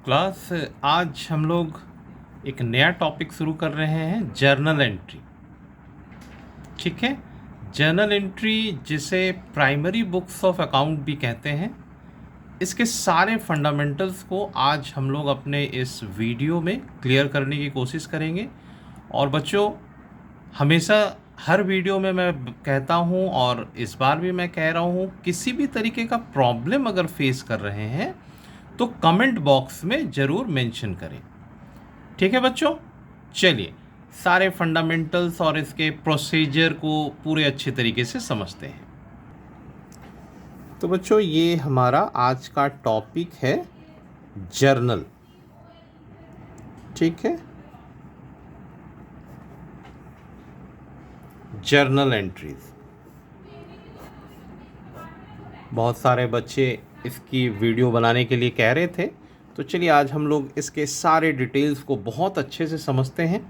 Class आज हम लोग एक नया टॉपिक शुरू कर रहे हैं, जर्नल एंट्री। ठीक है, जर्नल एंट्री जिसे प्राइमरी बुक्स ऑफ अकाउंट भी कहते हैं, इसके सारे फंडामेंटल्स को आज हम लोग अपने इस वीडियो में क्लियर करने की कोशिश करेंगे। और बच्चों, हमेशा हर वीडियो में मैं कहता हूँ और इस बार भी मैं कह रहा हूँ, किसी भी तरीके का प्रॉब्लम अगर फेस कर रहे हैं तो कमेंट बॉक्स में ज़रूर मेंशन करें। ठीक है बच्चों, चलिए सारे फंडामेंटल्स और इसके प्रोसीजर को पूरे अच्छे तरीके से समझते हैं। तो बच्चों, ये हमारा आज का टॉपिक है जर्नल। ठीक है, जर्नल एंट्रीज। बहुत सारे बच्चे इसकी वीडियो बनाने के लिए कह रहे थे, तो चलिए आज हम लोग इसके सारे डिटेल्स को बहुत अच्छे से समझते हैं।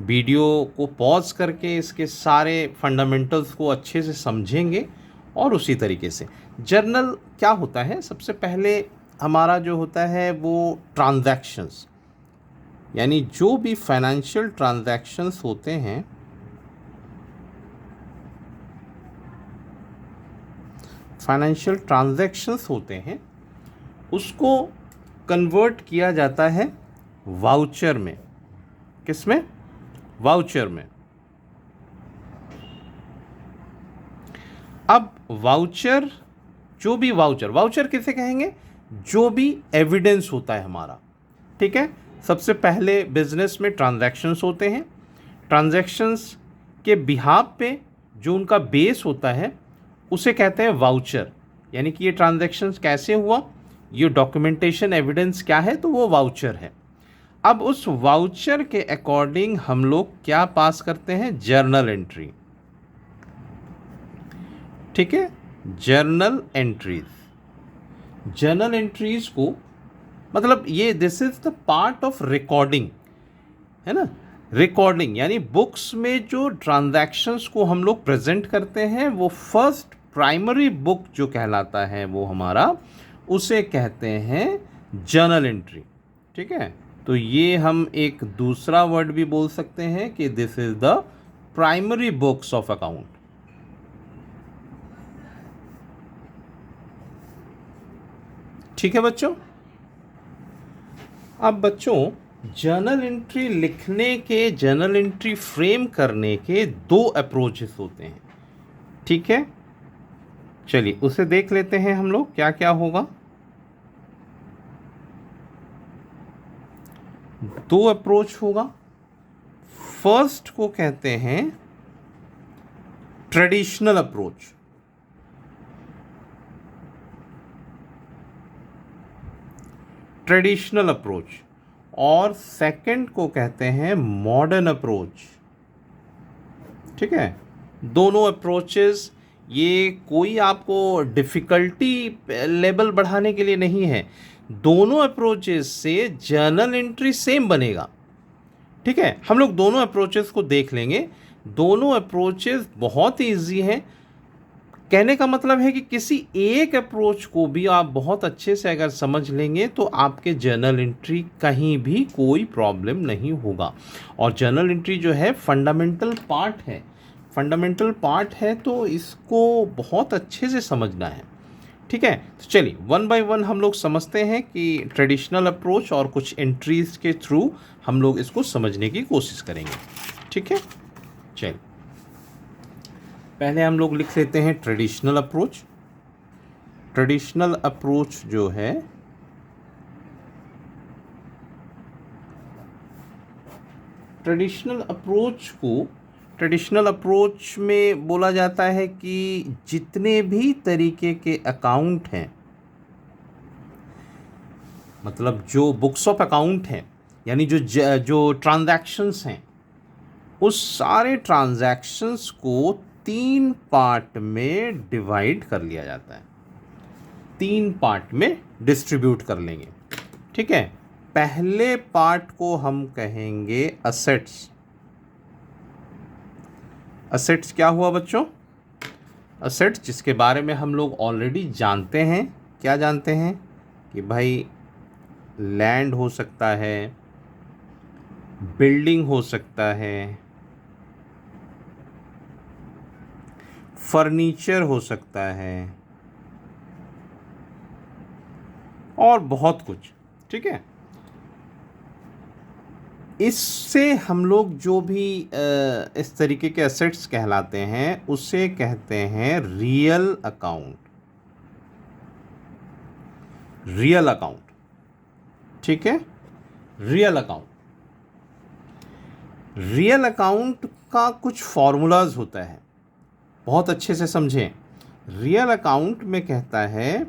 वीडियो को पॉज करके इसके सारे फंडामेंटल्स को अच्छे से समझेंगे और उसी तरीके से जर्नल क्या होता है। सबसे पहले हमारा जो होता है वो ट्रांजैक्शंस, यानी जो भी फाइनेंशियल ट्रांजैक्शंस होते हैं, फाइनेंशियल ट्रांजैक्शंस होते हैं, उसको कन्वर्ट किया जाता है वाउचर में। किस में? वाउचर में। अब वाउचर, जो भी वाउचर किसे कहेंगे? जो भी एविडेंस होता है हमारा। ठीक है, सबसे पहले बिजनेस में ट्रांजैक्शंस होते हैं। ट्रांजैक्शंस के बिहाफ पे जो उनका बेस होता है उसे कहते हैं वाउचर। यानी कि ये ट्रांजैक्शंस कैसे हुआ, ये डॉक्यूमेंटेशन एविडेंस क्या है, तो वो वाउचर है। अब उस वाउचर के अकॉर्डिंग हम लोग क्या पास करते हैं? Journal entry. ठीक है, जर्नल एंट्रीज। जर्नल एंट्रीज को मतलब ये this is the part of recording, है ना। रिकॉर्डिंग यानी बुक्स में जो ट्रांजैक्शंस को हम लोग प्रेजेंट करते हैं, वो फर्स्ट प्राइमरी बुक जो कहलाता है वो हमारा, उसे कहते हैं जर्नल एंट्री। ठीक है, तो ये हम एक दूसरा वर्ड भी बोल सकते हैं कि this is the primary books of account. ठीक है बच्चों। अब बच्चों, जर्नल एंट्री लिखने के, जर्नल एंट्री फ्रेम करने के दो अप्रोचेस होते हैं। ठीक है, चलिए उसे देख लेते हैं हम लोग क्या क्या होगा। दो अप्रोच होगा। फर्स्ट को कहते हैं ट्रेडिशनल अप्रोच। Traditional approach. और सेकंड को कहते हैं मॉडर्न अप्रोच। ठीक है, दोनों अप्रोचेस, ये कोई आपको डिफ़िकल्टी लेवल बढ़ाने के लिए नहीं है। दोनों अप्रोचेस से जर्नल एंट्री सेम बनेगा। ठीक है, हम लोग दोनों अप्रोचेस को देख लेंगे। दोनों अप्रोचेस बहुत ही ईजी हैं। कहने का मतलब है कि किसी एक अप्रोच को भी आप बहुत अच्छे से अगर समझ लेंगे तो आपके जर्नल एंट्री कहीं भी कोई प्रॉब्लम नहीं होगा। और जर्नल एंट्री जो है फंडामेंटल पार्ट है, फंडामेंटल पार्ट है, तो इसको बहुत अच्छे से समझना है। ठीक है, तो चलिए वन बाय वन हम लोग समझते हैं कि ट्रेडिशनल अप्रोच और कुछ एंट्रीज के थ्रू हम लोग इसको समझने की कोशिश करेंगे। ठीक है, चलिए पहले हम लोग लिख लेते हैं ट्रेडिशनल अप्रोच। ट्रेडिशनल अप्रोच जो है, ट्रेडिशनल अप्रोच को, ट्रेडिशनल अप्रोच में बोला जाता है कि जितने भी तरीके के अकाउंट हैं, मतलब जो बुक्स ऑफ अकाउंट हैं, यानी जो ट्रांजैक्शंस हैं, उस सारे ट्रांजैक्शंस को तीन पार्ट में डिवाइड कर लिया जाता है, तीन पार्ट में डिस्ट्रीब्यूट कर लेंगे। ठीक है, पहले पार्ट को हम कहेंगे असेट्स। असेट्स क्या हुआ बच्चों? असेट्स जिसके बारे में हम लोग ऑलरेडी जानते हैं। क्या जानते हैं? कि भाई लैंड हो सकता है, बिल्डिंग हो सकता है, फर्नीचर हो सकता है और बहुत कुछ। ठीक है, इससे हम लोग जो भी इस तरीके के एसेट्स कहलाते हैं उसे कहते हैं रियल अकाउंट। रियल अकाउंट, ठीक है, रियल अकाउंट। रियल अकाउंट का कुछ फॉर्मूलाज होता है, बहुत अच्छे से समझें। रियल अकाउंट में कहता है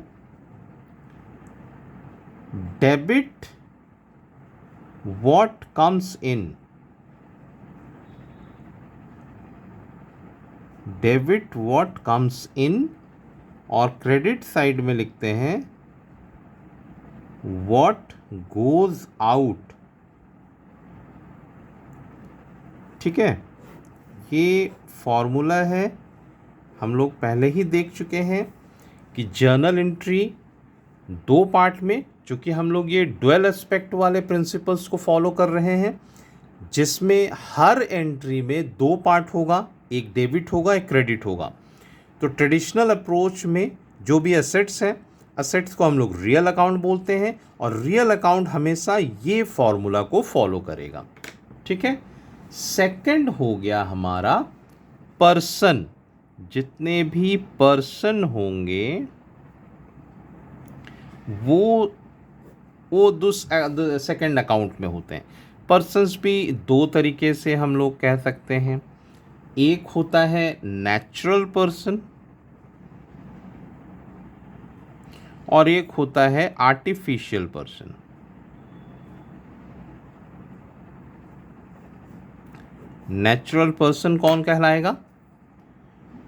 debit what comes in, debit what comes इन, और क्रेडिट साइड में लिखते हैं व्हाट गोज आउट। ठीक है, ये फॉर्मूला है, हम लोग पहले ही देख चुके हैं कि जर्नल एंट्री दो पार्ट में, चूँकि हम लोग ये डुअल एस्पेक्ट वाले प्रिंसिपल्स को फॉलो कर रहे हैं, जिसमें हर एंट्री में दो पार्ट होगा, एक डेबिट होगा, एक क्रेडिट होगा। तो ट्रेडिशनल अप्रोच में जो भी एसेट्स हैं, एसेट्स को हम लोग रियल अकाउंट बोलते हैं, और रियल अकाउंट हमेशा ये फॉर्मूला को फॉलो करेगा। ठीक है, सेकंड हो गया हमारा पर्सन। जितने भी पर्सन होंगे वो सेकंड अकाउंट में होते हैं। पर्सन्स भी दो तरीके से हम लोग कह सकते हैं। एक होता है नेचुरल पर्सन और एक होता है आर्टिफिशियल पर्सन। नेचुरल पर्सन कौन कहलाएगा?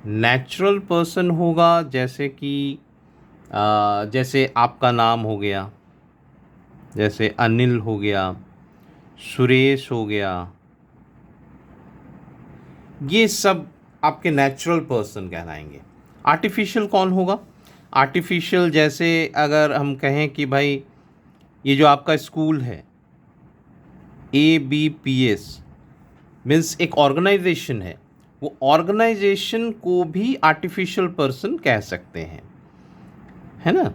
नेचुरल पर्सन होगा जैसे कि जैसे आपका नाम हो गया, जैसे अनिल हो गया, सुरेश हो गया, ये सब आपके नेचुरल पर्सन कहलाएंगे। आर्टिफिशियल कौन होगा? आर्टिफिशियल जैसे अगर हम कहें कि भाई ये जो आपका स्कूल है ABPS मीन्स एक ऑर्गेनाइजेशन है, वो ऑर्गेनाइजेशन को भी आर्टिफिशियल पर्सन कह सकते हैं, है ना।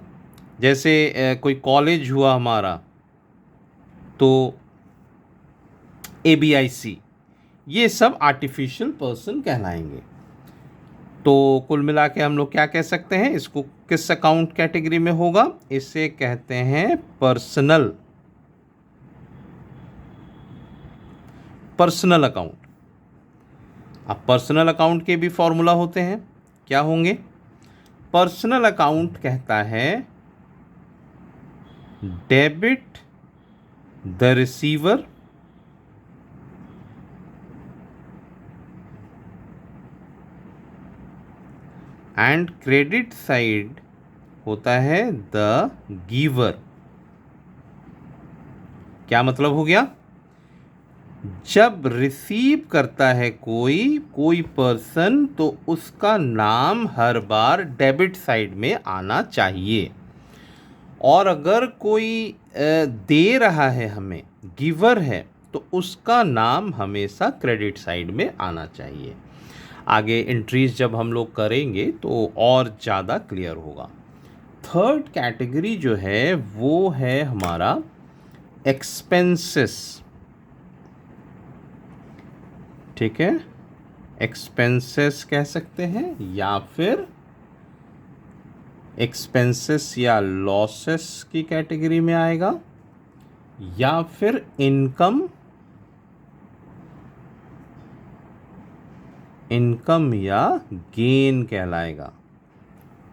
जैसे कोई कॉलेज हुआ हमारा तो ABIC, ये सब आर्टिफिशियल पर्सन कहलाएंगे। तो कुल मिला के हम लोग क्या कह सकते हैं, इसको किस अकाउंट कैटेगरी में होगा? इसे कहते हैं पर्सनल, पर्सनल अकाउंट। अब पर्सनल अकाउंट के भी फॉर्मूला होते हैं, क्या होंगे? पर्सनल अकाउंट कहता है debit the receiver and credit side होता है द गिवर। क्या मतलब हो गया? जब रिसीव करता है कोई पर्सन तो उसका नाम हर बार डेबिट साइड में आना चाहिए, और अगर कोई दे रहा है हमें, गिवर है, तो उसका नाम हमेशा क्रेडिट साइड में आना चाहिए। आगे एंट्रीज जब हम लोग करेंगे तो और ज़्यादा क्लियर होगा। थर्ड कैटेगरी जो है वो है हमारा एक्सपेंसेस। ठीक है, एक्सपेंसेस कह सकते हैं, या फिर एक्सपेंसेस या लॉसेस की कैटेगरी में आएगा, या फिर इनकम या गेन कहलाएगा।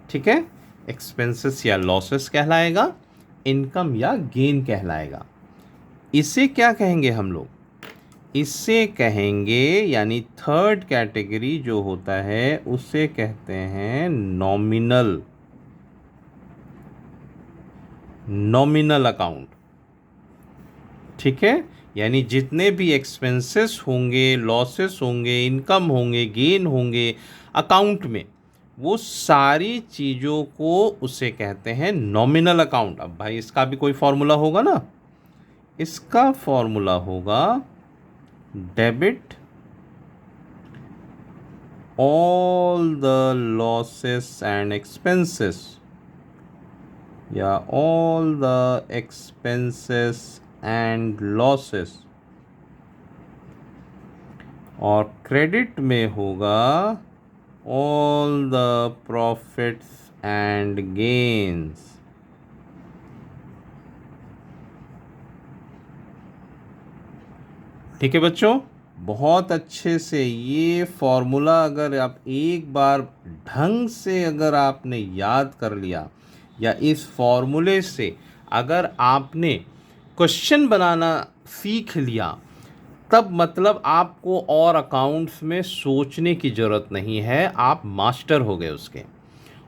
ठीक है, एक्सपेंसेस या लॉसेस कहलाएगा, इनकम या गेन कहलाएगा। इसे क्या कहेंगे हम लोग? इसे कहेंगे, यानी थर्ड कैटेगरी जो होता है उसे कहते हैं नॉमिनल, नॉमिनल अकाउंट। ठीक है, यानी जितने भी एक्सपेंसेस होंगे, लॉसेस होंगे, इनकम होंगे, गेन होंगे अकाउंट में, वो सारी चीज़ों को उसे कहते हैं नॉमिनल अकाउंट। अब भाई इसका भी कोई फॉर्मूला होगा ना, इसका फॉर्मूला होगा debit all the losses and expenses, या all the expenses and losses, और क्रेडिट में होगा all the profits and gains। ठीक है बच्चों, बहुत अच्छे से ये फॉर्मूला अगर आप एक बार ढंग से अगर आपने याद कर लिया, या इस फॉर्मूले से अगर आपने क्वेश्चन बनाना सीख लिया, तब मतलब आपको और अकाउंट्स में सोचने की ज़रूरत नहीं है, आप मास्टर हो गए उसके।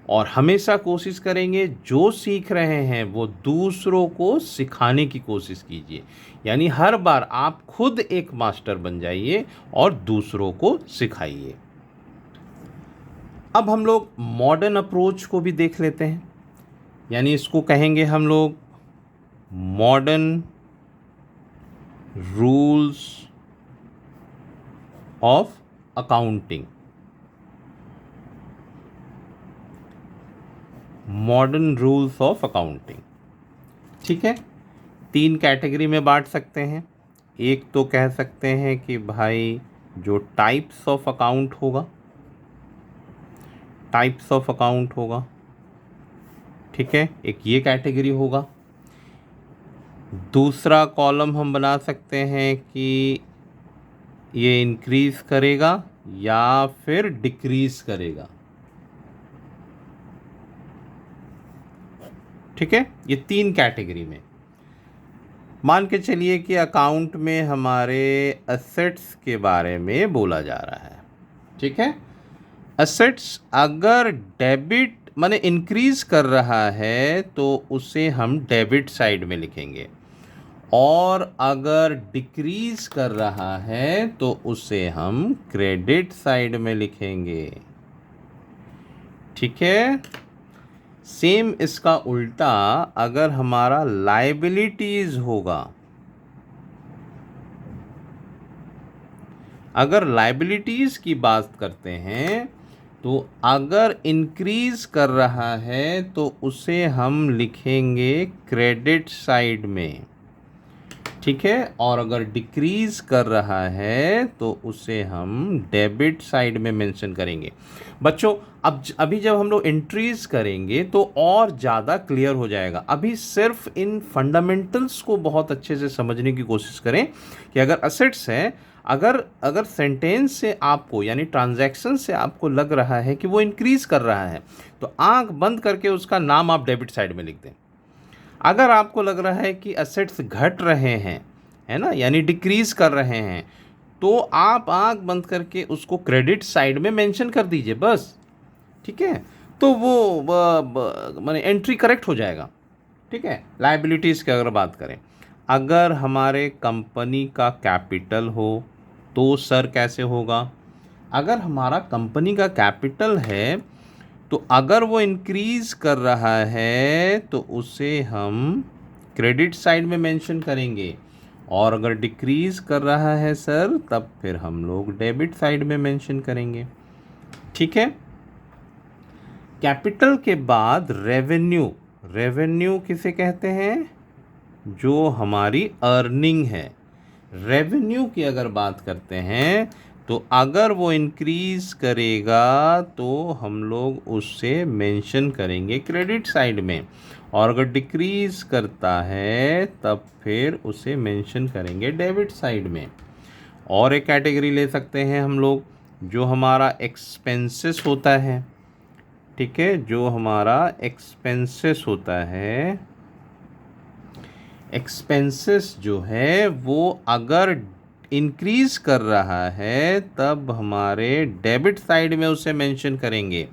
और हमेशा कोशिश करेंगे जो सीख रहे हैं वो दूसरों को सिखाने की कोशिश कीजिए, यानी हर बार आप खुद एक मास्टर बन जाइए और दूसरों को सिखाइए। अब हम लोग मॉडर्न अप्रोच को भी देख लेते हैं, यानी इसको कहेंगे हम लोग modern rules of accounting. Modern rules of accounting, ठीक है, 3 कैटेगरी में बांट सकते हैं। एक तो कह सकते हैं कि भाई जो टाइप्स ऑफ अकाउंट होगा, टाइप्स ऑफ अकाउंट होगा, ठीक है, एक ये कैटेगरी होगा। दूसरा कॉलम हम बना सकते हैं कि ये इंक्रीज करेगा या फिर डिक्रीज करेगा, ठीक है, ये 3 कैटेगरी में। मान के चलिए कि अकाउंट में हमारे एसेट्स के बारे में बोला जा रहा है, ठीक है। एसेट्स अगर डेबिट माने इंक्रीज कर रहा है तो उसे हम डेबिट साइड में लिखेंगे, और अगर डिक्रीज कर रहा है तो उसे हम क्रेडिट साइड में लिखेंगे, ठीक है। सेम इसका उल्टा अगर हमारा लायबिलिटीज होगा, अगर लायबिलिटीज की बात करते हैं तो अगर इंक्रीज कर रहा है तो उसे हम लिखेंगे क्रेडिट साइड में, ठीक है, और अगर डिक्रीज कर रहा है तो उसे हम डेबिट साइड में मेंशन करेंगे। बच्चों अभी जब हम लोग एंट्रीज करेंगे तो और ज़्यादा क्लियर हो जाएगा। अभी सिर्फ इन फंडामेंटल्स को बहुत अच्छे से समझने की कोशिश करें कि अगर असेट्स है, अगर सेंटेंस से आपको यानी ट्रांजैक्शन से आपको लग रहा है कि वो इंक्रीज कर रहा है तो आंख बंद करके उसका नाम आप डेबिट साइड में लिख दें। अगर आपको लग रहा है कि एसेट्स घट रहे हैं, है ना, यानी डिक्रीज कर रहे हैं, तो आप आंख बंद करके उसको क्रेडिट साइड में मेंशन कर दीजिए बस, ठीक है, तो वो माने एंट्री करेक्ट हो जाएगा, ठीक है। लायबिलिटीज़ की अगर बात करें, अगर हमारे कंपनी का कैपिटल हो तो सर कैसे होगा, अगर हमारा कंपनी का कैपिटल है तो अगर वो इंक्रीज़ कर रहा है तो उसे हम क्रेडिट साइड में मेंशन करेंगे, और अगर डिक्रीज़ कर रहा है सर तब फिर हम लोग डेबिट साइड में मेंशन करेंगे, ठीक है। कैपिटल के बाद रेवेन्यू, रेवेन्यू किसे कहते हैं, जो हमारी अर्निंग है। रेवेन्यू की अगर बात करते हैं तो अगर वो इंक्रीज़ करेगा तो हम लोग उससे मेंशन करेंगे क्रेडिट साइड में, और अगर डिक्रीज़ करता है तब फिर उसे मेंशन करेंगे डेबिट साइड में। और एक कैटेगरी ले सकते हैं हम लोग, जो हमारा एक्सपेंसेस होता है, ठीक है, जो हमारा एक्सपेंसेस होता है, एक्सपेंसेस जो है वो अगर इंक्रीज़ कर रहा है तब हमारे डेबिट साइड में उसे मेंशन करेंगे।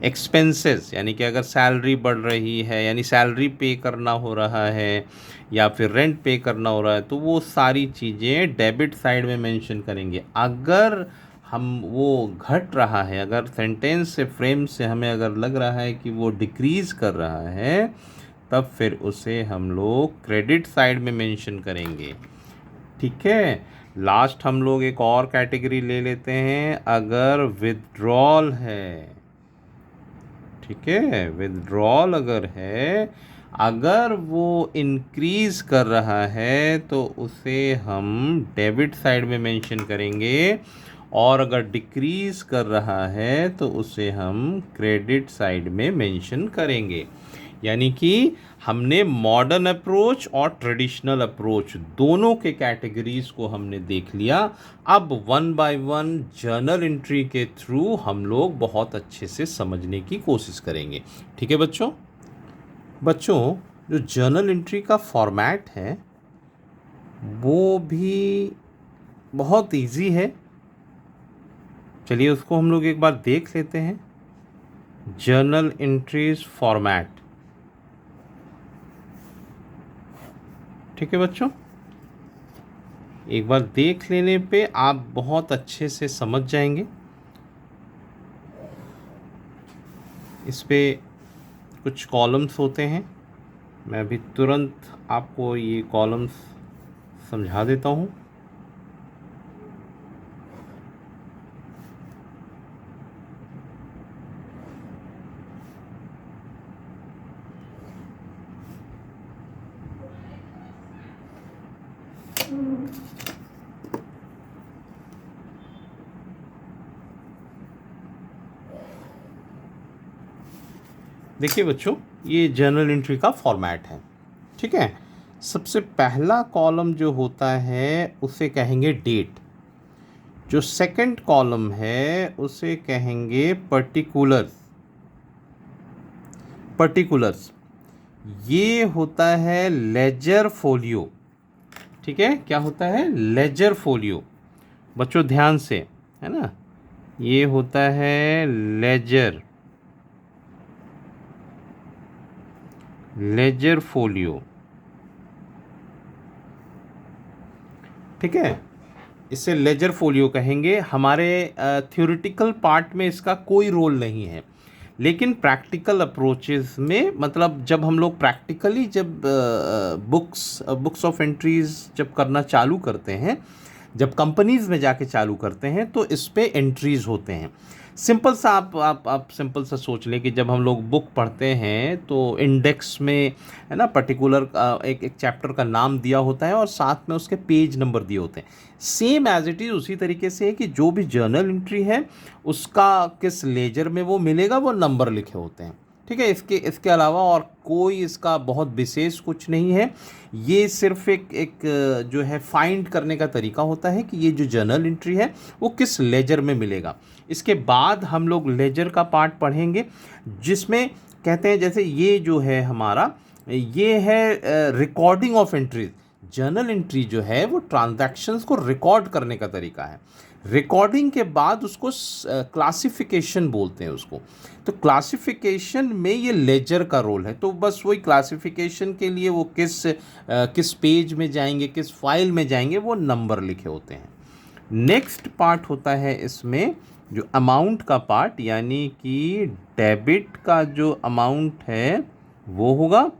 एक्सपेंसेस यानी कि अगर सैलरी बढ़ रही है, यानी सैलरी पे करना हो रहा है या फिर रेंट पे करना हो रहा है, तो वो सारी चीज़ें डेबिट साइड में मेंशन करेंगे। अगर हम वो घट रहा है, अगर सेंटेंस से फ्रेम से हमें अगर लग रहा है कि वो डिक्रीज़ कर रहा है, तब फिर उसे हम लोग क्रेडिट साइड में मेंशन करेंगे। ठीक है। लास्ट हम लोग एक और कैटेगरी ले लेते हैं, अगर विथड्रॉल है। ठीक है, विथड्रॉल अगर है, अगर वो इंक्रीज़ कर रहा है तो उसे हम डेबिट साइड में मेंशन करेंगे, और अगर डिक्रीज़ कर रहा है तो उसे हम क्रेडिट साइड में मेंशन करेंगे। यानी कि हमने मॉडर्न अप्रोच और ट्रेडिशनल अप्रोच दोनों के कैटेगरीज को हमने देख लिया। अब one by one journal entry के थ्रू हम लोग बहुत अच्छे से समझने की कोशिश करेंगे। ठीक है बच्चों। जो जर्नल एंट्री का फॉर्मेट है वो भी बहुत इजी है। चलिए उसको हम लोग एक बार देख लेते हैं। Journal entries format. ठीक है बच्चों, एक बार देख लेने पे आप बहुत अच्छे से समझ जाएंगे। इस पे कुछ कॉलम्स होते हैं, मैं अभी तुरंत आपको ये कॉलम्स समझा देता हूँ। देखिए बच्चों, ये जर्नल एंट्री का फॉर्मेट है। ठीक है। सबसे पहला कॉलम जो होता है उसे कहेंगे डेट। जो सेकंड कॉलम है उसे कहेंगे पर्टिकुलर्स। ये होता है लेजर फोलियो। ठीक है, क्या होता है? Ledger folio. बच्चों ध्यान से, है ना, ये होता है लेजर फोलियो। ठीक है, इसे लेजर फोलियो कहेंगे। हमारे थ्योरेटिकल पार्ट में इसका कोई रोल नहीं है, लेकिन प्रैक्टिकल अप्रोचेस में, मतलब जब हम लोग प्रैक्टिकली जब बुक्स ऑफ एंट्रीज जब करना चालू करते हैं, जब कंपनीज़ में जाके चालू करते हैं, तो इस पे एंट्रीज होते हैं। सिंपल सा आप सिंपल सा सोच लें कि जब हम लोग बुक पढ़ते हैं तो इंडेक्स में, है ना, पर्टिकुलर एक चैप्टर का नाम दिया होता है और साथ में उसके पेज नंबर दिए होते हैं। सेम एज इट इज़ उसी तरीके से है कि जो भी जर्नल एंट्री है उसका किस लेजर में वो मिलेगा, वो नंबर लिखे होते हैं। ठीक है, इसके अलावा और कोई इसका बहुत विशेष कुछ नहीं है। ये सिर्फ एक जो है फाइंड करने का तरीका होता है कि ये जो जर्नल एंट्री है वो किस लेजर में मिलेगा। इसके बाद हम लोग लेजर का पार्ट पढ़ेंगे, जिसमें कहते हैं जैसे ये जो है हमारा, ये है recording of entries. Journal entry जो है वो ट्रांजैक्शंस को रिकॉर्ड करने का तरीका है। रिकॉर्डिंग के बाद उसको क्लासिफिकेशन बोलते हैं उसको। तो क्लासिफिकेशन में ये लेजर का रोल है। तो बस वही क्लासिफिकेशन के लिए वो किस पेज में जाएंगे, किस फाइल में जाएंगे, वो नंबर लिखे होते हैं। नेक्स्ट पार्ट होता है इसमें जो अमाउंट का पार्ट, यानी कि डेबिट का जो अमाउंट है वो होगा,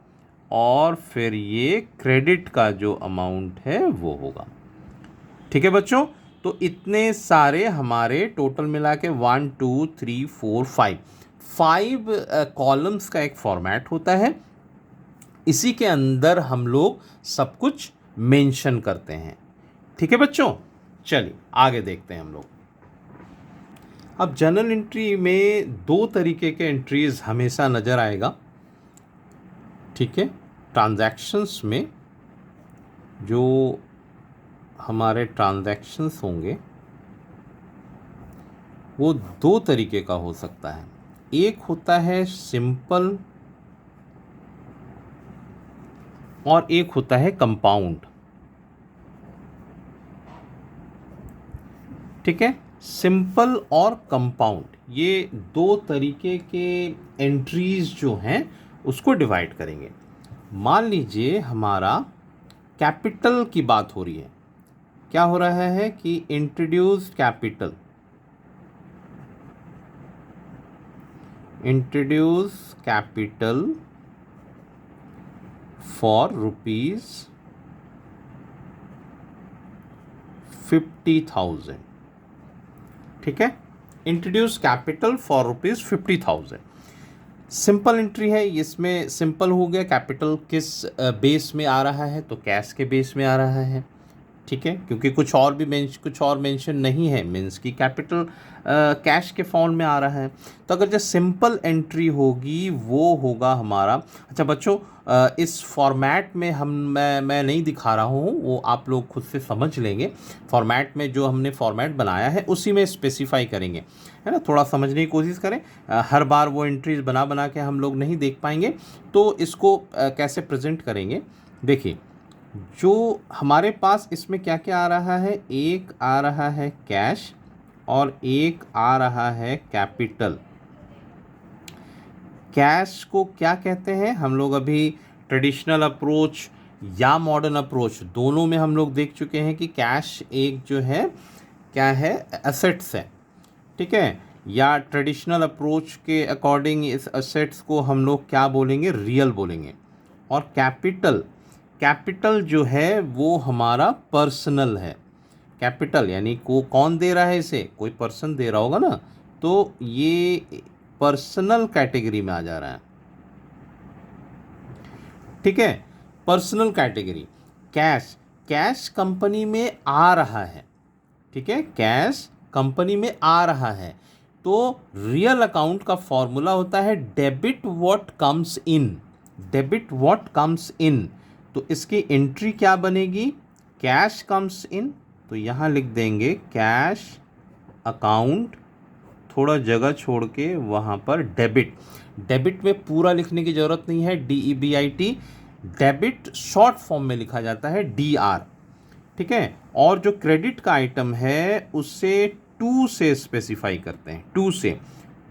और फिर ये क्रेडिट का जो अमाउंट है वो होगा। ठीक है बच्चों, तो इतने सारे हमारे टोटल मिला के 1 2 3 4 5 कॉलम्स का एक फॉर्मेट होता है। इसी के अंदर हम लोग सब कुछ मेंशन करते हैं। ठीक है बच्चों, चलिए आगे देखते हैं हम लोग। अब जर्नल एंट्री में दो तरीके के एंट्रीज हमेशा नज़र आएगा। ठीक है, ट्रांजैक्शंस में जो हमारे ट्रांजैक्शंस होंगे वो दो तरीके का हो सकता है। एक होता है सिंपल और एक होता है कंपाउंड। ठीक है, सिंपल और कंपाउंड, ये दो तरीके के एंट्रीज जो हैं उसको डिवाइड करेंगे। मान लीजिए हमारा कैपिटल की बात हो रही है। क्या हो रहा है कि introduce capital, introduce capital for ₹50,000। ठीक है, introduce capital for ₹50,000। Simple entry है, इसमें सिंपल हो गया। कैपिटल किस बेस में आ रहा है, तो कैश के बेस में आ रहा है। ठीक है, क्योंकि कुछ और मेंशन नहीं है, मीन्स की कैपिटल कैश के फॉर्म में आ रहा है। तो अगर जो सिंपल एंट्री होगी वो होगा हमारा। अच्छा बच्चों, इस फॉर्मेट में मैं नहीं दिखा रहा हूँ, वो आप लोग खुद से समझ लेंगे। फॉर्मेट में जो हमने फॉर्मेट बनाया है उसी में स्पेसिफाई करेंगे, है ना। थोड़ा समझने की कोशिश करें। हर बार वो एंट्रीज बना के हम लोग नहीं देख पाएंगे, तो इसको कैसे प्रेजेंट करेंगे। देखिए, जो हमारे पास इसमें क्या क्या आ रहा है, एक आ रहा है कैश और एक आ रहा है कैपिटल। कैश को क्या कहते हैं हम लोग, अभी ट्रेडिशनल अप्रोच या मॉडर्न अप्रोच दोनों में हम लोग देख चुके हैं कि कैश एक जो है क्या है, एसेट्स है। ठीक है, या ट्रेडिशनल अप्रोच के अकॉर्डिंग इस एसेट्स को हम लोग क्या बोलेंगे, रियल बोलेंगे। और कैपिटल जो है वो हमारा पर्सनल है। कैपिटल यानी को कौन दे रहा है इसे, कोई पर्सन दे रहा होगा ना, तो ये पर्सनल कैटेगरी में आ जा रहा है। ठीक है, पर्सनल कैटेगरी। कैश कंपनी में आ रहा है। ठीक है, कैश कंपनी में आ रहा है, तो रियल अकाउंट का फॉर्मूला होता है debit what comes in. Debit what comes इन, तो इसकी एंट्री क्या बनेगी, कैश कम्स इन। तो यहाँ लिख देंगे कैश अकाउंट, थोड़ा जगह छोड़ के वहाँ पर डेबिट। डेबिट में पूरा लिखने की ज़रूरत नहीं है, DEBIT। डेबिट शॉर्ट फॉर्म में लिखा जाता है DR। ठीक है, और जो क्रेडिट का आइटम है उसे टू से स्पेसिफाई करते हैं, टू से।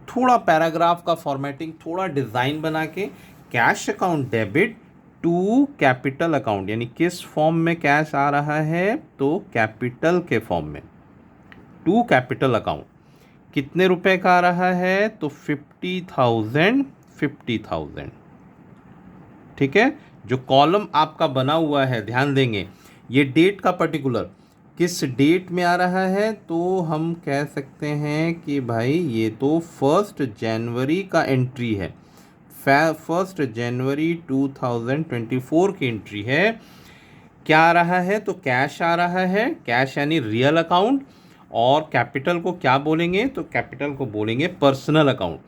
थोड़ा पैराग्राफ का फॉर्मेटिंग, थोड़ा डिज़ाइन बना के, cash account debit to capital account, यानी किस फॉर्म में कैश आ रहा है, तो कैपिटल के फॉर्म में, टू कैपिटल अकाउंट। कितने रुपए का आ रहा है, तो 50,000। ठीक है, जो कॉलम आपका बना हुआ है, ध्यान देंगे, ये डेट का पर्टिकुलर किस डेट में आ रहा है, तो हम कह सकते हैं कि भाई ये तो 1 जनवरी का एंट्री है। 1 जनवरी 2024 की एंट्री है। क्या आ रहा है, तो कैश आ रहा है, कैश यानी रियल अकाउंट। और कैपिटल को क्या बोलेंगे, तो कैपिटल को बोलेंगे पर्सनल अकाउंट।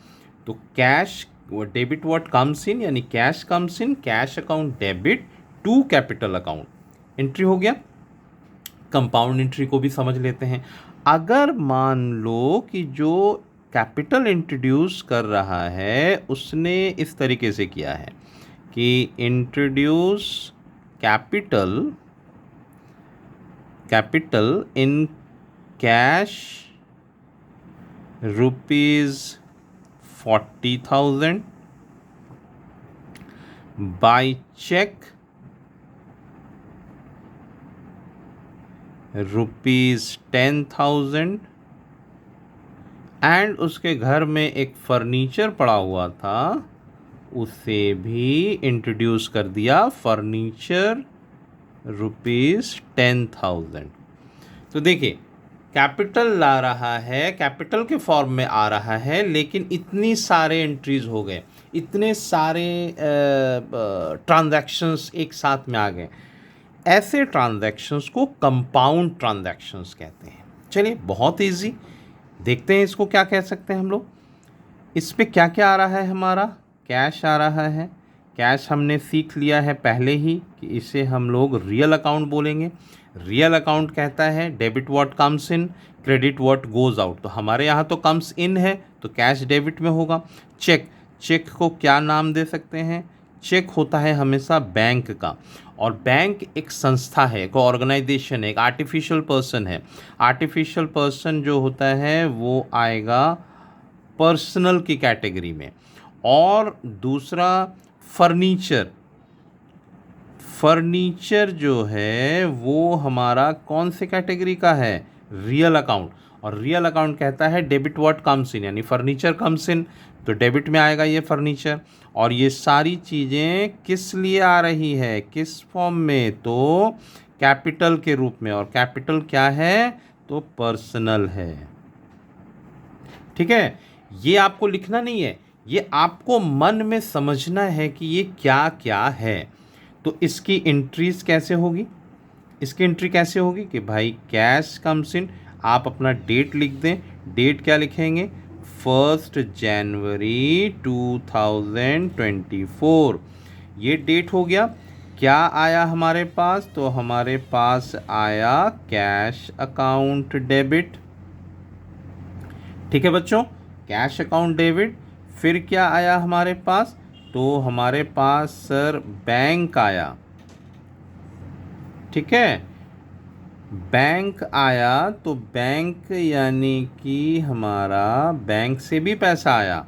तो cash debit what comes in, यानी cash comes in, cash account debit to capital account. Entry हो गया। कंपाउंड एंट्री को भी समझ लेते हैं। अगर मान लो कि जो कैपिटल इंट्रोड्यूस कर रहा है उसने इस तरीके से किया है कि introduce capital in cash ₹40,000, by cheque ₹10,000, and उसके घर में एक फर्नीचर पड़ा हुआ था उसे भी इंट्रोड्यूस कर दिया, फर्नीचर ₹10,000। तो देखिए, कैपिटल ला रहा है, कैपिटल के फॉर्म में आ रहा है, लेकिन इतनी सारे एंट्रीज हो गए, इतने सारे ट्रांजैक्शंस एक साथ में आ गए। ऐसे ट्रांजैक्शंस को कंपाउंड ट्रांजैक्शंस कहते हैं। चलिए, बहुत इजी, देखते हैं इसको क्या कह सकते हैं हम लोग। इस पे क्या क्या आ रहा है, हमारा कैश आ रहा है। कैश हमने सीख लिया है पहले ही कि इसे हम लोग रियल अकाउंट बोलेंगे। रियल अकाउंट कहता है debit what comes in, credit what goes out. तो हमारे यहाँ तो कम्स इन है, तो कैश डेबिट में होगा। चेक को क्या नाम दे सकते हैं, चेक होता है हमेशा बैंक का, और बैंक एक संस्था है, एक ऑर्गेनाइजेशन है, एक आर्टिफिशियल पर्सन है। आर्टिफिशियल पर्सन जो होता है वो आएगा पर्सनल की कैटेगरी में। और दूसरा फर्नीचर जो है वो हमारा कौन से कैटेगरी का है, रियल अकाउंट। और रियल अकाउंट कहता है डेबिट व्हाट कम्स इन, यानी फर्नीचर कम्स इन, तो डेबिट में आएगा ये फर्नीचर। और ये सारी चीज़ें किस लिए आ रही है, किस फॉर्म में, तो कैपिटल के रूप में। और कैपिटल क्या है, तो पर्सनल है। ठीक है, ये आपको लिखना नहीं है, ये आपको मन में समझना है कि ये क्या क्या है। तो इसकी एंट्रीज कैसे होगी, इसकी एंट्री कैसे होगी कि भाई कैश कम्स इन, आप अपना डेट लिख दें। डेट क्या लिखेंगे, 1 जनवरी 2024, ये डेट हो गया। क्या आया हमारे पास, तो हमारे पास आया कैश अकाउंट डेबिट। ठीक है बच्चों, कैश अकाउंट डेबिट। फिर क्या आया हमारे पास, तो हमारे पास सर बैंक आया। ठीक है, बैंक आया, तो बैंक यानी कि हमारा बैंक से भी पैसा आया।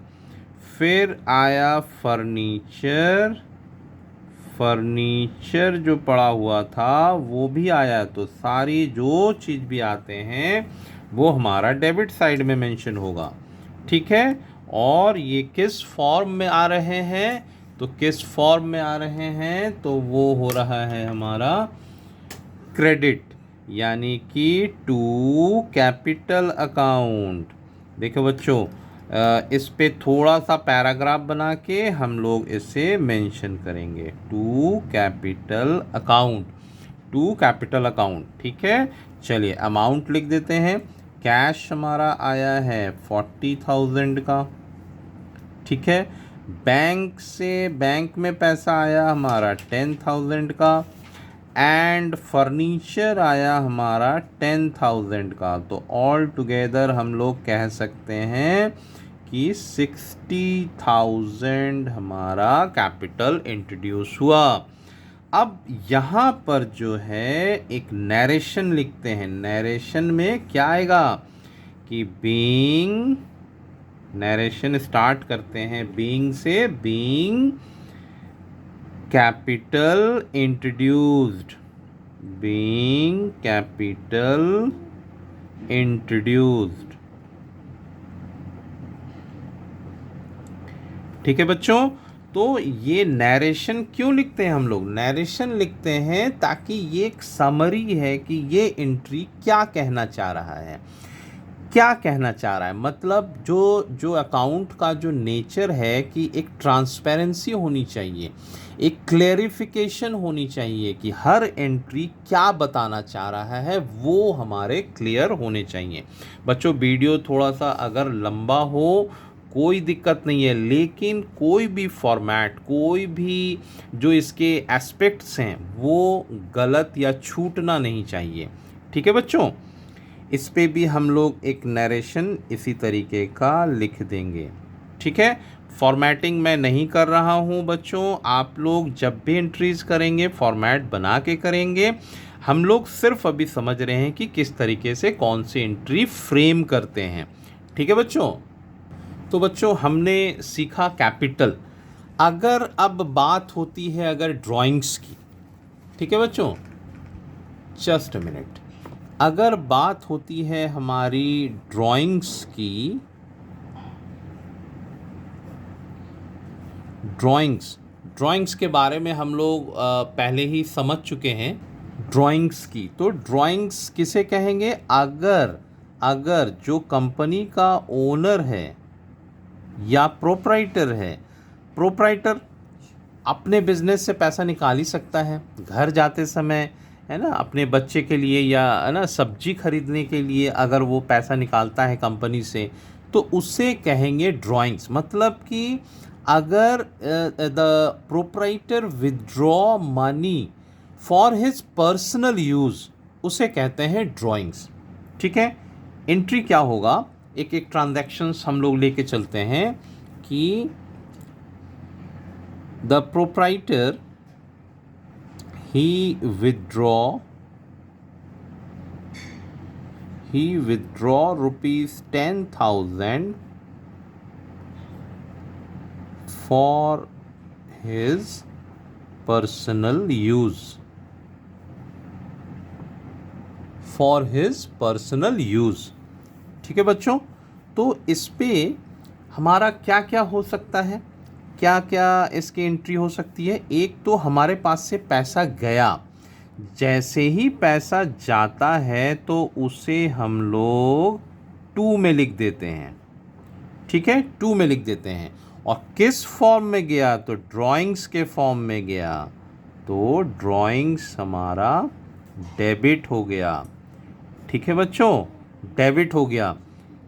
फिर आया फर्नीचर, फर्नीचर जो पड़ा हुआ था वो भी आया। तो सारी जो चीज़ भी आते हैं वो हमारा डेबिट साइड में मेंशन होगा। ठीक है, और ये किस फॉर्म में आ रहे हैं, तो किस फॉर्म में आ रहे हैं, तो वो हो रहा है हमारा क्रेडिट, यानी कि टू कैपिटल अकाउंट। देखो बच्चों, इस पे थोड़ा सा पैराग्राफ बना के हम लोग इसे मेंशन करेंगे, to capital account, to capital account. ठीक है, चलिए अमाउंट लिख देते हैं। कैश हमारा आया है 40,000 का। ठीक है, बैंक से, बैंक में पैसा आया हमारा 10,000 का, एंड फर्नीचर आया हमारा 10,000 का। तो ऑल टुगेदर हम लोग कह सकते हैं कि 60,000 हमारा कैपिटल इंट्रोड्यूस हुआ। अब यहाँ पर जो है एक नरेशन लिखते हैं। नरेशन में क्या आएगा कि बीइंग, नरेशन स्टार्ट करते हैं बीइंग से, being capital introduced, being capital introduced। ठीक है बच्चों, तो ये नरेशन क्यों लिखते हैं हम लोग, नरेशन लिखते हैं ताकि ये एक समरी है कि ये एंट्री क्या कहना चाह रहा है, क्या कहना चाह रहा है। मतलब जो अकाउंट का जो नेचर है कि एक ट्रांसपेरेंसी होनी चाहिए, एक क्लेरिफिकेशन होनी चाहिए कि हर एंट्री क्या बताना चाह रहा है, वो हमारे क्लियर होने चाहिए। बच्चों वीडियो थोड़ा सा अगर लंबा हो कोई दिक्कत नहीं है, लेकिन कोई भी फॉर्मेट, कोई भी जो इसके एस्पेक्ट्स हैं वो गलत या छूटना नहीं चाहिए। ठीक है बच्चों, इस पे भी हम लोग एक नरेशन इसी तरीके का लिख देंगे। ठीक है, फॉर्मेटिंग मैं नहीं कर रहा हूँ बच्चों, आप लोग जब भी एंट्रीज करेंगे फॉर्मेट बना के करेंगे। हम लोग सिर्फ अभी समझ रहे हैं कि किस तरीके से कौन सी एंट्री फ्रेम करते हैं। ठीक है बच्चों, तो बच्चों हमने सीखा कैपिटल। अगर अब बात होती है अगर ड्राइंग्स की, ठीक है बच्चों, जस्ट अ मिनट, अगर बात होती है हमारी ड्राइंग्स की, ड्राइंग्स के बारे में हम लोग पहले ही समझ चुके हैं ड्राइंग्स की। तो ड्राइंग्स किसे कहेंगे, अगर जो कंपनी का ओनर है या प्रोप्राइटर है, प्रोप्राइटर अपने बिजनेस से पैसा निकाल ही सकता है, घर जाते समय है ना, अपने बच्चे के लिए या है ना सब्जी खरीदने के लिए अगर वो पैसा निकालता है कंपनी से, तो उससे कहेंगे ड्राइंग्स। मतलब कि अगर the proprietor withdraw money for his personal use, उसे कहते हैं ड्राइंग्स। ठीक है, एंट्री क्या होगा, एक एक ट्रांजैक्शंस हम लोग लेके चलते हैं कि the proprietor he withdraw rupees 10,000 for his personal use, for his personal use। ठीक है बच्चों। तो इस पे हमारा क्या क्या हो सकता है, क्या क्या इसकी एंट्री हो सकती है। एक तो हमारे पास से पैसा गया, जैसे ही पैसा जाता है तो उसे हम लोग टू में लिख देते हैं, ठीक है, टू में लिख देते हैं। और किस फॉर्म में गया, तो ड्राइंग्स के फॉर्म में गया, तो ड्राइंग्स हमारा डेबिट हो गया, ठीक है बच्चों, डेबिट हो गया।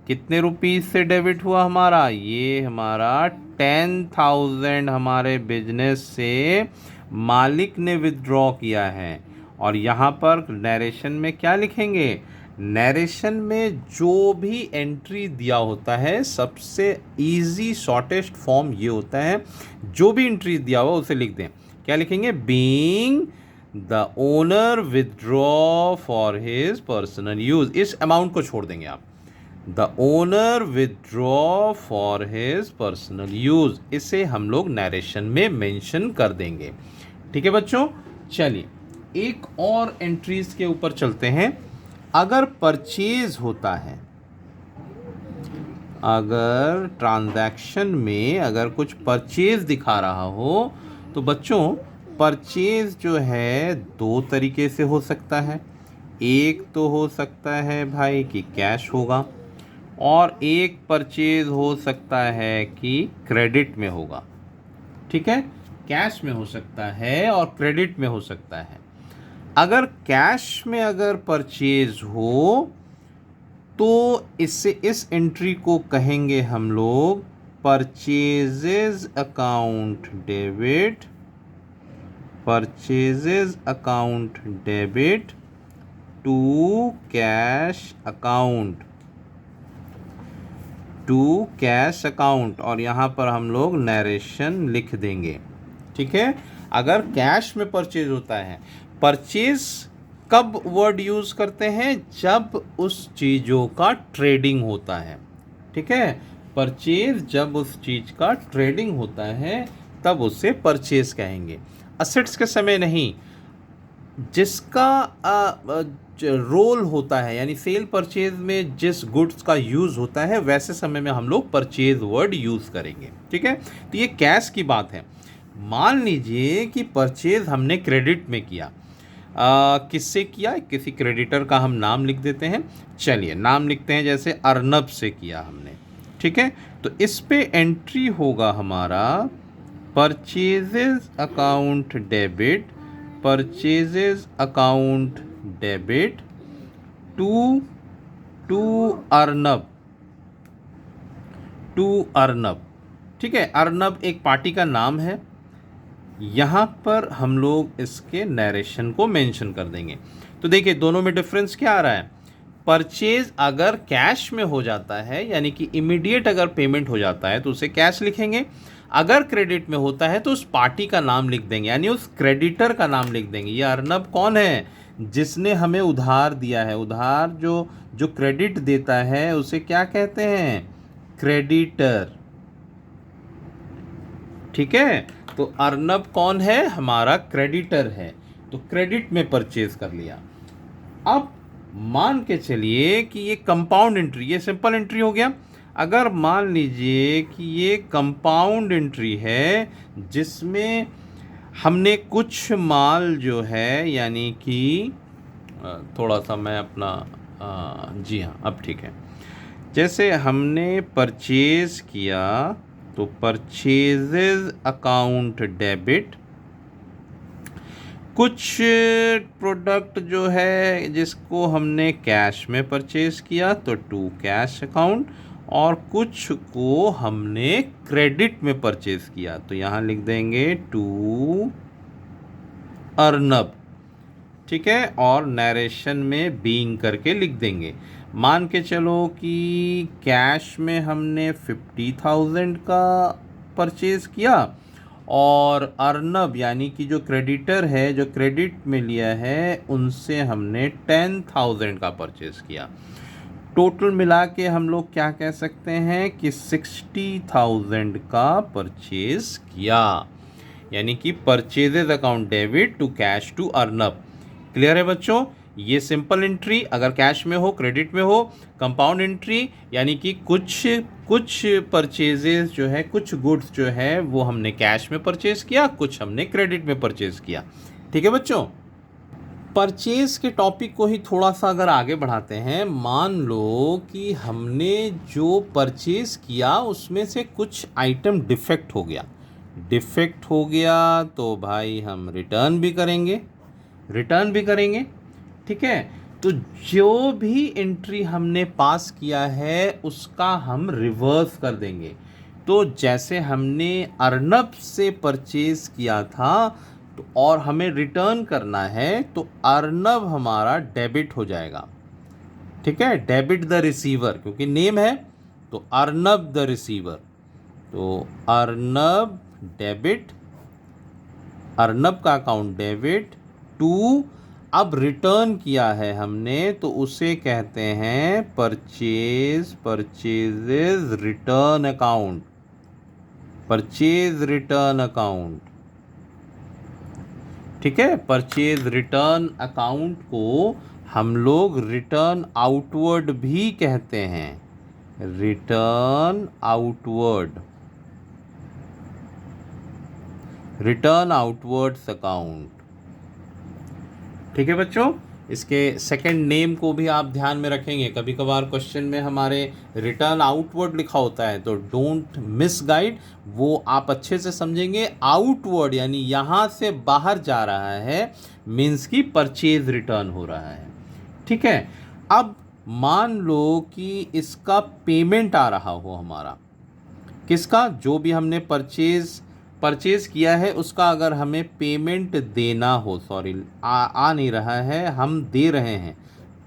कितने रुपीस से डेबिट हुआ हमारा, ये हमारा 10,000 हमारे बिजनेस से मालिक ने विथड्रॉ किया है। और यहाँ पर नरेशन में क्या लिखेंगे, नरेशन में जो भी एंट्री दिया होता है, सबसे इजी शॉर्टेस्ट फॉर्म ये होता है, जो भी एंट्री दिया हुआ उसे लिख दें। क्या लिखेंगे, being the owner withdraw for his personal use, इस अमाउंट को छोड़ देंगे आप, the owner withdraw for his personal use, इसे हम लोग नरेशन में मेंशन कर देंगे, ठीक है बच्चों। चलिए एक और एंट्रीज के ऊपर चलते हैं। अगर परचेज होता है, अगर ट्रांजैक्शन में अगर कुछ परचेज दिखा रहा हो, तो बच्चों परचेज जो है दो तरीके से हो सकता है। एक तो हो सकता है भाई कि कैश होगा, और एक परचेज हो सकता है कि क्रेडिट में होगा, ठीक है, कैश में हो सकता है और क्रेडिट में हो सकता है। अगर कैश में अगर परचेज हो तो इससे इस एंट्री को कहेंगे हम लोग purchases account debit, purchases account debit to cash account, to cash account, और यहाँ पर हम लोग नरेशन लिख देंगे, ठीक है। अगर कैश में परचेज होता है, परचेज कब वर्ड यूज़ करते हैं, जब उस चीज़ों का ट्रेडिंग होता है, ठीक है, परचेज जब उस चीज़ का ट्रेडिंग होता है तब उसे परचेज कहेंगे। असेट्स के समय नहीं, जिसका रोल होता है, यानी सेल परचेज में जिस गुड्स का यूज़ होता है वैसे समय में हम लोग परचेज वर्ड यूज़ करेंगे, ठीक है। तो ये कैश की बात है। मान लीजिए कि परचेज हमने क्रेडिट में किया, किससे किया, किसी क्रेडिटर का हम नाम लिख देते हैं। चलिए नाम लिखते हैं, जैसे अर्नब से किया हमने, ठीक है। तो इस पे एंट्री होगा हमारा purchases account debit, purchases account debit to Arnab, to Arnab, ठीक है। अर्नब एक पार्टी का नाम है। यहाँ पर हम लोग इसके नरेशन को मेंशन कर देंगे। तो देखिए दोनों में डिफरेंस क्या आ रहा है, परचेज अगर कैश में हो जाता है, यानी कि इमीडिएट अगर पेमेंट हो जाता है तो उसे कैश लिखेंगे। अगर क्रेडिट में होता है तो उस पार्टी का नाम लिख देंगे, यानी उस क्रेडिटर का नाम लिख देंगे। ये अर्नब कौन है, जिसने हमें उधार दिया है। उधार जो क्रेडिट देता है उसे क्या कहते हैं, क्रेडिटर, ठीक है। तो अर्नब कौन है, हमारा क्रेडिटर है, तो क्रेडिट में परचेज कर लिया। अब मान के चलिए कि ये कंपाउंड एंट्री, ये सिंपल एंट्री हो गया। अगर मान लीजिए कि ये कंपाउंड एंट्री है जिसमें हमने कुछ माल जो है, यानी कि थोड़ा सा मैं अपना जी हाँ अब ठीक है, जैसे हमने परचेज किया तो परचेजेज अकाउंट डेबिट, कुछ प्रोडक्ट जो है जिसको हमने कैश में परचेज किया तो टू कैश अकाउंट, और कुछ को हमने क्रेडिट में परचेज किया तो यहाँ लिख देंगे टू अर्नब, ठीक है। और नरेशन में बीइंग करके लिख देंगे। मान के चलो कि कैश में हमने 50,000 का परचेज किया, और अर्नब यानी कि जो क्रेडिटर है, जो क्रेडिट में लिया है, उनसे हमने 10,000 का परचेज किया। टोटल मिला के हम लोग क्या कह सकते हैं कि 60,000 का परचेज किया, यानी कि purchases account debit to cash to Arnab. Clear है बच्चों, ये सिंपल एंट्री अगर कैश में हो, क्रेडिट में हो। कंपाउंड एंट्री यानी कि कुछ परचेजेस जो है, कुछ गुड्स जो है वो हमने कैश में परचेज किया, कुछ हमने क्रेडिट में परचेज किया। ठीक है बच्चों, परचेज के टॉपिक को ही थोड़ा सा अगर आगे बढ़ाते हैं, मान लो कि हमने जो परचेज किया उसमें से कुछ आइटम डिफेक्ट हो गया। डिफेक्ट हो गया तो भाई हम रिटर्न भी करेंगे, ठीक है। तो जो भी एंट्री हमने पास किया है उसका हम रिवर्स कर देंगे। तो जैसे हमने अर्नब से परचेज किया था तो और हमें रिटर्न करना है, तो अर्नब हमारा डेबिट हो जाएगा। ठीक है, डेबिट द रिसीवर, क्योंकि नेम है तो अर्नब द रिसीवर। तो अर्नब डेबिट, अर्नब का अकाउंट डेबिट टू, अब रिटर्न किया है हमने तो उसे कहते हैं purchases return account, purchase return account. ठीक है, परचेज रिटर्न अकाउंट को हम लोग रिटर्न आउटवर्ड भी कहते हैं, return outward, return outwards account. ठीक है बच्चों, इसके सेकंड नेम को भी आप ध्यान में रखेंगे। कभी कभार क्वेश्चन में हमारे रिटर्न आउटवर्ड लिखा होता है, तो डोंट मिस गाइड, वो आप अच्छे से समझेंगे। आउटवर्ड यानी यहाँ से बाहर जा रहा है, मीन्स की परचेज रिटर्न हो रहा है। ठीक है, अब मान लो कि इसका पेमेंट आ रहा हो हमारा, किसका, जो भी हमने परचेज किया है उसका अगर हमें पेमेंट देना हो, सॉरी आ नहीं रहा है, हम दे रहे हैं,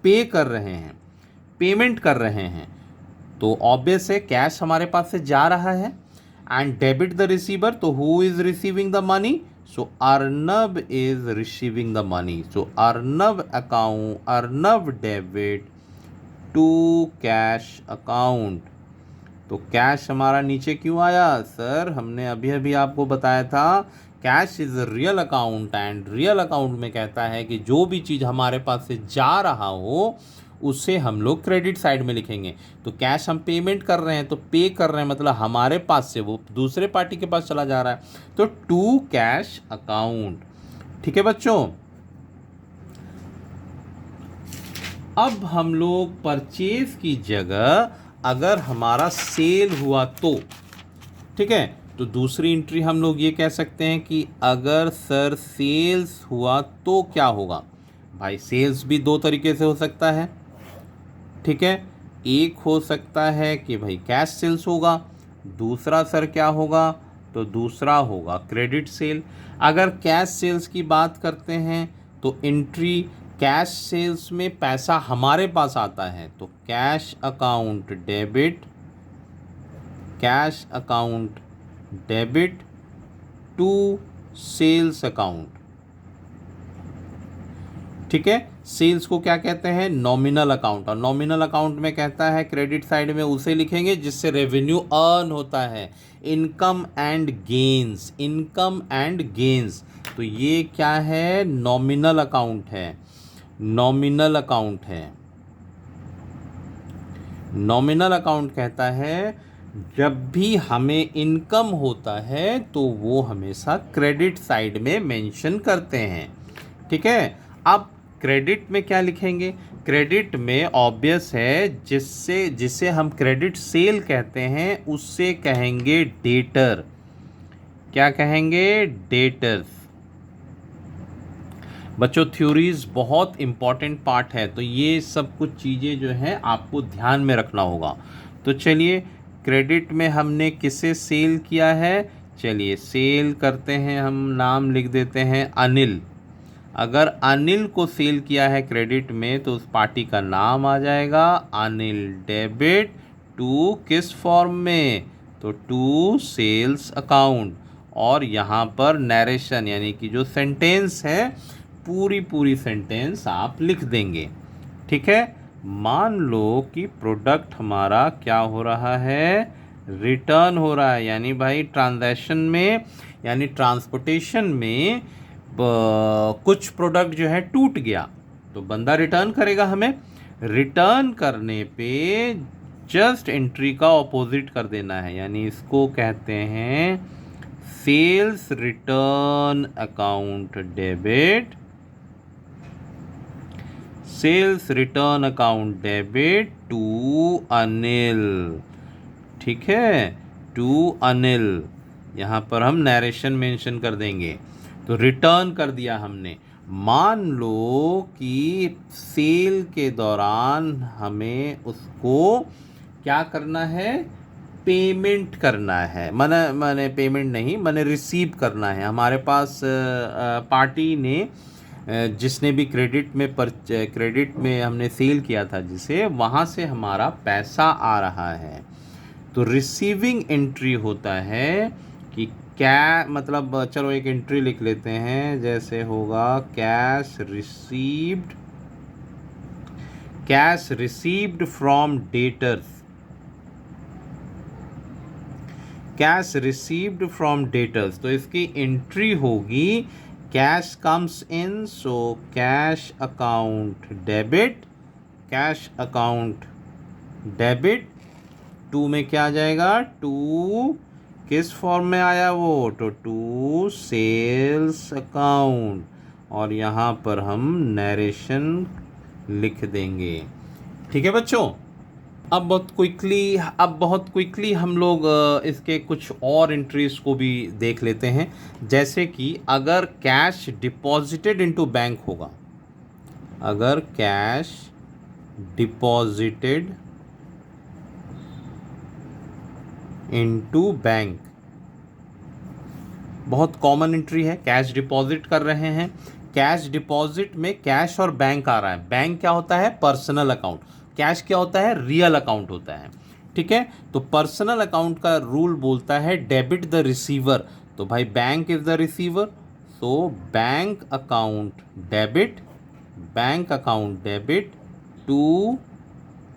पे कर रहे हैं, पेमेंट कर रहे हैं, तो ऑब्वियस है कैश हमारे पास से जा रहा है। एंड डेबिट द रिसीवर, तो who is receiving the money, so Arnab is receiving the money. So Arnab account, Arnab debit to cash account. तो कैश हमारा नीचे क्यों आया सर, हमने अभी अभी आपको बताया था cash is real account, and real account में कहता है कि जो भी चीज़ हमारे पास से जा रहा हो उसे हम लोग क्रेडिट साइड में लिखेंगे। तो कैश हम पेमेंट कर रहे हैं, तो पे कर रहे हैं मतलब हमारे पास से वो दूसरे पार्टी के पास चला जा रहा है, तो टू कैश अकाउंट। ठीक है बच्चों, अब हम लोग परचेज की जगह अगर हमारा सेल हुआ तो, ठीक है, तो दूसरी एंट्री हम लोग ये कह सकते हैं कि अगर सर सेल्स हुआ तो क्या होगा। भाई सेल्स भी दो तरीके से हो सकता है। ठीक है, एक हो सकता है कि भाई कैश सेल्स होगा, दूसरा सर क्या होगा, तो दूसरा होगा क्रेडिट सेल। अगर कैश सेल्स की बात करते हैं तो एंट्री कैश सेल्स में पैसा हमारे पास आता है, तो cash account debit, cash account debit to sales account. ठीक है, सेल्स को क्या कहते हैं, नॉमिनल अकाउंट, और नॉमिनल अकाउंट में कहता है क्रेडिट साइड में उसे लिखेंगे जिससे रेवेन्यू अर्न होता है, income and gains, income and gains. तो ये क्या है, नॉमिनल अकाउंट है, नॉमिनल अकाउंट है। नॉमिनल अकाउंट कहता है जब भी हमें इनकम होता है तो वो हमेशा क्रेडिट साइड में मेंशन करते हैं। ठीक है, अब क्रेडिट में क्या लिखेंगे, क्रेडिट में ऑब्वियस है जिसे हम क्रेडिट सेल कहते हैं उससे कहेंगे डेटर। क्या कहेंगे, डेटर्स। बच्चों थ्योरीज बहुत इम्पॉर्टेंट पार्ट है, तो ये सब कुछ चीज़ें जो हैं आपको ध्यान में रखना होगा। तो चलिए, क्रेडिट में हमने किसे सेल किया है, चलिए सेल करते हैं, हम नाम लिख देते हैं अनिल। अगर अनिल को सेल किया है क्रेडिट में तो उस पार्टी का नाम आ जाएगा अनिल डेबिट टू किस फॉर्म में, तो टू सेल्स अकाउंट। और यहाँ पर नरेशन यानी कि जो सेंटेंस है पूरी सेंटेंस आप लिख देंगे। ठीक है, मान लो कि प्रोडक्ट हमारा क्या हो रहा है, रिटर्न हो रहा है, यानी भाई ट्रांजैक्शन में यानी ट्रांसपोर्टेशन में कुछ प्रोडक्ट जो है टूट गया, तो बंदा रिटर्न करेगा हमें। रिटर्न करने पे जस्ट एंट्री का ऑपोजिट कर देना है, यानी इसको कहते हैं sales return account debit. Sales return account debit to Anil. ठीक है, टू अनिल। यहाँ पर हम नरेशन मेंशन कर देंगे। तो रिटर्न कर दिया हमने। मान लो कि सेल के दौरान हमें उसको क्या करना है, पेमेंट करना है। मैंने पेमेंट नहीं, मैंने रिसीव करना है। हमारे पास पार्टी ने जिसने भी क्रेडिट में हमने सेल किया था जिसे, वहाँ से हमारा पैसा आ रहा है। तो रिसीविंग एंट्री होता है कि क्या मतलब, चलो एक एंट्री लिख लेते हैं, जैसे होगा cash received from debtors. Cash received from debtors, तो इसकी एंट्री होगी cash comes in, so cash account debit. Cash account debit to में क्या आ जाएगा, टू किस फॉर्म में आया वो, तो टू सेल्स अकाउंट, और यहाँ पर हम नरेशन लिख देंगे। ठीक है बच्चों। अब बहुत क्विकली हम लोग इसके कुछ और एंट्रीज को भी देख लेते हैं। जैसे कि अगर कैश डिपॉजिटेड इनटू बैंक होगा, अगर कैश डिपॉजिटेड इनटू बैंक, बहुत कॉमन एंट्री है। कैश डिपॉजिट कर रहे हैं, कैश डिपॉजिट में कैश और बैंक आ रहा है। बैंक क्या होता है, पर्सनल अकाउंट। कैश क्या होता है, रियल अकाउंट होता है। ठीक है, तो पर्सनल अकाउंट का रूल बोलता है डेबिट द रिसीवर। तो भाई bank is the receiver, so bank account debit, bank account debit to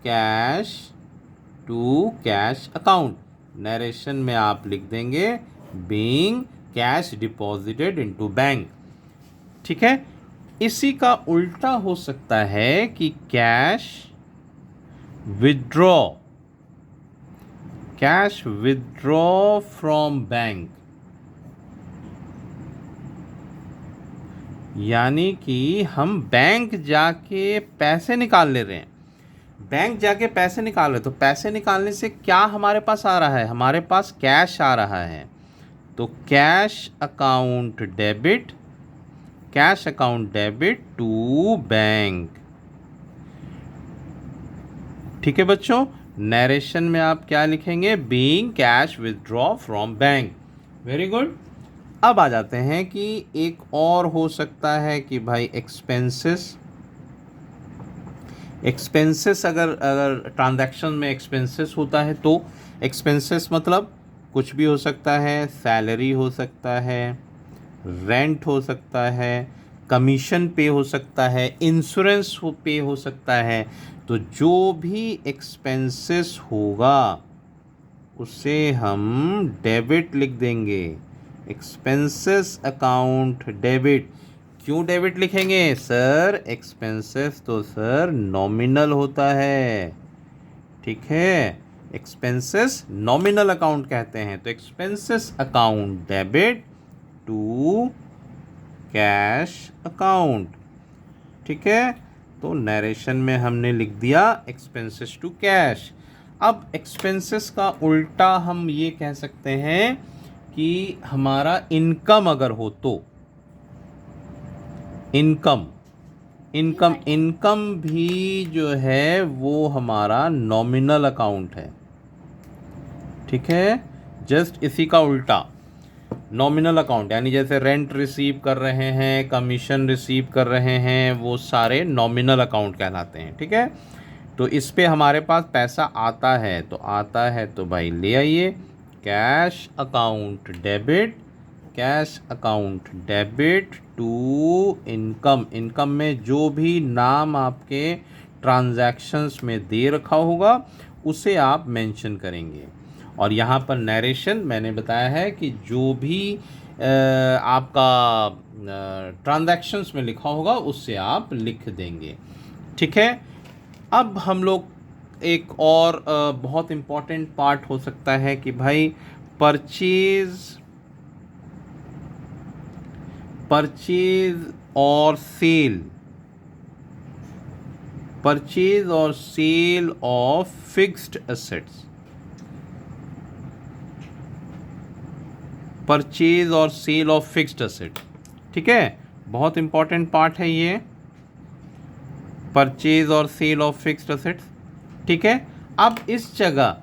cash account. Narration में आप लिख देंगे being cash deposited into bank. ठीक है, इसी का उल्टा हो सकता है कि कैश विथड्रॉ फ्रॉम बैंक, यानी कि हम बैंक जाके पैसे निकाल ले रहे हैं। बैंक जाके पैसे निकाल रहे, तो पैसे निकालने से क्या हमारे पास आ रहा है, हमारे पास कैश आ रहा है। तो cash account debit to bank. ठीक है बच्चों, नरेशन में आप क्या लिखेंगे, being cash withdraw from bank. Very good. अब आ जाते हैं कि एक और हो सकता है कि भाई एक्सपेंसेस अगर ट्रांजैक्शन में एक्सपेंसेस होता है, तो एक्सपेंसेस मतलब कुछ भी हो सकता है। सैलरी हो सकता है, रेंट हो सकता है, कमीशन पे हो सकता है, इंश्योरेंस पे हो सकता है। तो जो भी एक्सपेंसेस होगा उसे हम डेबिट लिख देंगे, एक्सपेंसेस अकाउंट डेबिट। क्यों डेबिट लिखेंगे सर, एक्सपेंसेस तो सर नॉमिनल होता है। ठीक है, एक्सपेंसेस नॉमिनल अकाउंट कहते हैं। तो expenses account debit to cash account. ठीक है, तो नरेशन में हमने लिख दिया एक्सपेंसेस टू कैश। अब एक्सपेंसेस का उल्टा हम ये कह सकते हैं कि हमारा इनकम अगर हो तो इनकम भी जो है वो हमारा नॉमिनल अकाउंट है। ठीक है, जस्ट इसी का उल्टा नॉमिनल अकाउंट, यानी जैसे रेंट रिसीव कर रहे हैं, कमीशन रिसीव कर रहे हैं, वो सारे नॉमिनल अकाउंट कहलाते हैं। ठीक है, तो इस पे हमारे पास पैसा आता है तो भाई ले आइए, cash account debit to income में जो भी नाम आपके ट्रांजैक्शंस में दे रखा होगा उसे आप मेंशन करेंगे। और यहाँ पर नरेशन मैंने बताया है कि जो भी आपका ट्रांजैक्शंस में लिखा होगा उससे आप लिख देंगे। ठीक है, अब हम लोग एक और बहुत इम्पॉर्टेंट पार्ट हो सकता है कि भाई परचेज और सेल, परचेज और sale of fixed assets, purchase और सेल ऑफ फिक्स्ड एसेट। ठीक है, बहुत इंपॉर्टेंट पार्ट है ये, परचेज और सेल ऑफ फिक्स्ड एसेट्स। ठीक है, अब इस जगह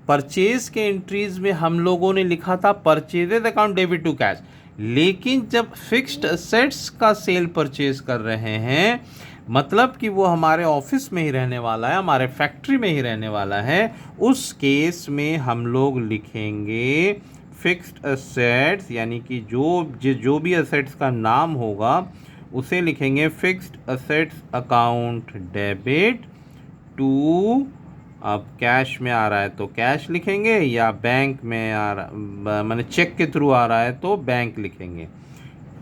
परचेज के एंट्रीज में हम लोगों ने लिखा था purchases account debit to cash, लेकिन जब फिक्स्ड एसेट्स का सेल परचेज कर रहे हैं, मतलब कि वो हमारे ऑफिस में ही रहने वाला है, हमारे फैक्ट्री में ही रहने वाला है, उस केस में हम लोग लिखेंगे फिक्स्ड एसेट्स, यानी कि जो भी एसेट्स का नाम होगा उसे लिखेंगे fixed assets account debit to, अब कैश में आ रहा है तो कैश लिखेंगे, या बैंक में आ रहा माने चेक के थ्रू आ रहा है तो बैंक लिखेंगे।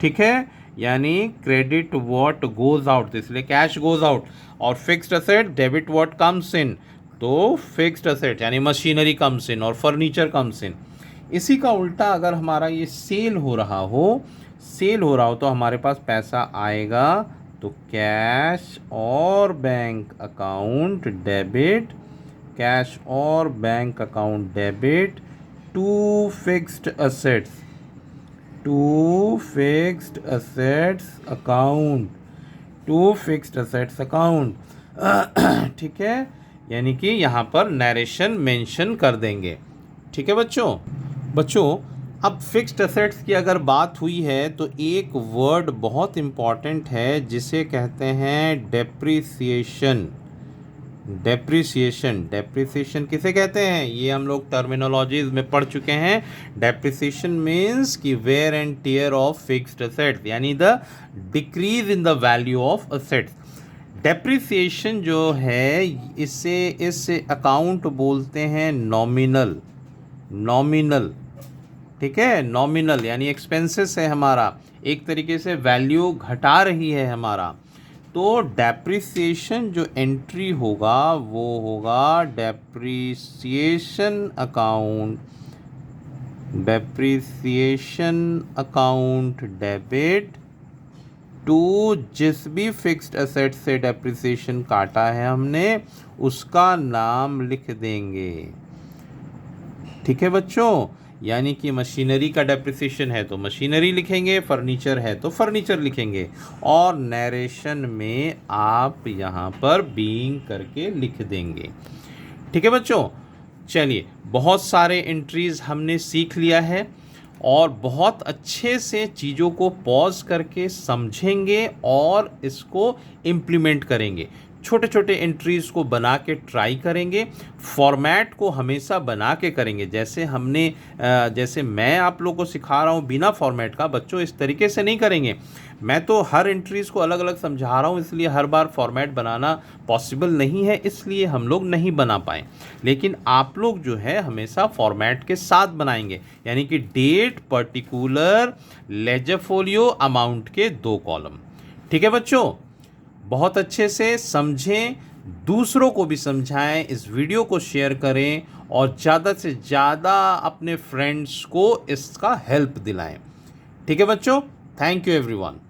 ठीक है, यानी क्रेडिट व्हाट गोज आउट, इसलिए कैश गोज आउट, और fixed asset debit what comes इन, तो फिक्स्ड एसेट यानी मशीनरी कम्स इन और फर्नीचर कम्स इन। इसी का उल्टा अगर हमारा ये सेल हो रहा हो तो हमारे पास पैसा आएगा तो कैश और बैंक अकाउंट डेबिट, कैश और bank account debit to fixed assets, to fixed assets account, to fixed assets account. ठीक है, यानी कि यहाँ पर नरेशन मेंशन कर देंगे। ठीक है बच्चों, अब फिक्स्ड एसेट्स की अगर बात हुई है तो एक वर्ड बहुत इम्पॉर्टेंट है जिसे कहते हैं डेप्रिसिएशन। डेप्रिसिएशन किसे कहते हैं, ये हम लोग टर्मिनोलॉजीज में पढ़ चुके हैं। डेप्रिसिएशन मीन्स कि wear and tear of fixed assets, यानी the decrease in the value of assets. Depreciation जो है इस अकाउंट बोलते हैं नॉमिनल। ठीक है, नॉमिनल यानी एक्सपेंसेस है हमारा, एक तरीके से वैल्यू घटा रही है हमारा। तो डेप्रिसिएशन जो एंट्री होगा वो होगा डेप्रिसिएशन अकाउंट डेबिट टू, जिस भी फिक्स्ड एसेट से डेप्रिसिएशन काटा है हमने उसका नाम लिख देंगे। ठीक है बच्चों, यानी कि मशीनरी का डेप्रिसिएशन है तो मशीनरी लिखेंगे, फर्नीचर है तो फर्नीचर लिखेंगे, और नरेशन में आप यहाँ पर बीइंग करके लिख देंगे। ठीक है बच्चों, चलिए बहुत सारे एंट्रीज हमने सीख लिया है और बहुत अच्छे से चीज़ों को पॉज करके समझेंगे और इसको इम्प्लीमेंट करेंगे। छोटे छोटे एंट्रीज़ को बना के ट्राई करेंगे, फॉर्मेट को हमेशा बना के करेंगे। जैसे मैं आप लोगों को सिखा रहा हूँ बिना फॉर्मेट का, बच्चों इस तरीके से नहीं करेंगे। मैं तो हर एंट्रीज़ को अलग अलग समझा रहा हूँ, इसलिए हर बार फॉर्मेट बनाना पॉसिबल नहीं है, इसलिए हम लोग नहीं बना पाए। लेकिन आप लोग जो है हमेशा फॉर्मेट के साथ बनाएंगे, यानी कि date, particular, ledger folio, amount के 2 कॉलम। ठीक है बच्चों, बहुत अच्छे से समझें, दूसरों को भी समझाएं, इस वीडियो को शेयर करें और ज़्यादा से ज़्यादा अपने फ्रेंड्स को इसका हेल्प दिलाएं। ठीक है बच्चों, थैंक यू एवरीवन।